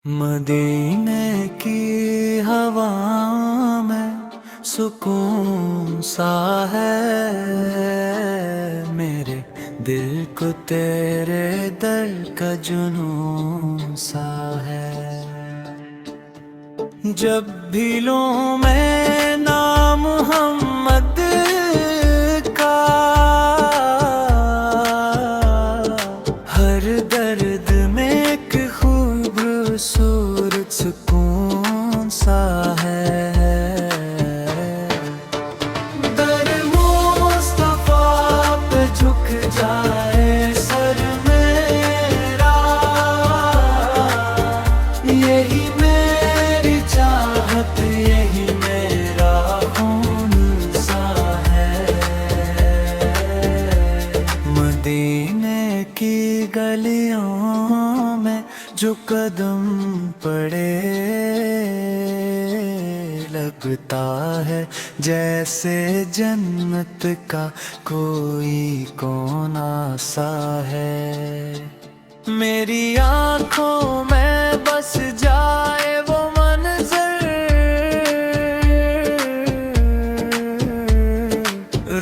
मदीने की हवा में सुकून सा है, मेरे दिल को तेरे दर का जुनून सा है। जब भी लूं मैं नाम मोहम्मद का, हर दर्द में एक खूबसूरत सुकून सा है। दर मुस्तफा पे झुक जाए सर मेरा, यही मेरी चाहत, यही मेरा खून सा है। मदीने की गलियों में जो कदम पड़े, लगता है जैसे जन्नत का कोई कोना सा है। मेरी आंखों में बस जाए वो मंजर,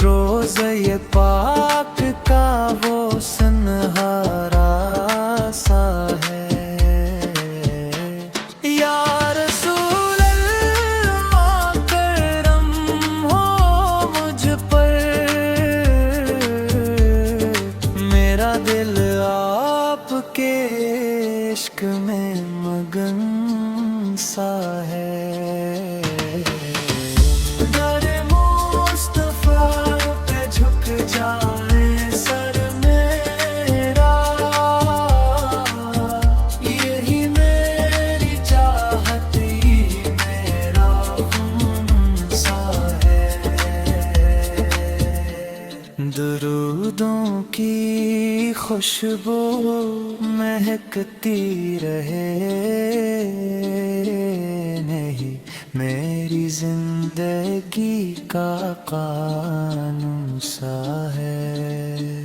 रोज़े ये पाक का वो सुनहरा सा है। या रसूल अल्लाह करम हो मुझ पर, मेरा दिल आपके इश्क में मगन सा है। दर मुस्तफा पे झुक जाए सर मेरा, यही मेरी चाहत, यही मेरा खून सा है। दुरूदों की खुशबू महकती रहे, नहीं मेरी जिंदगी का कानून सा है।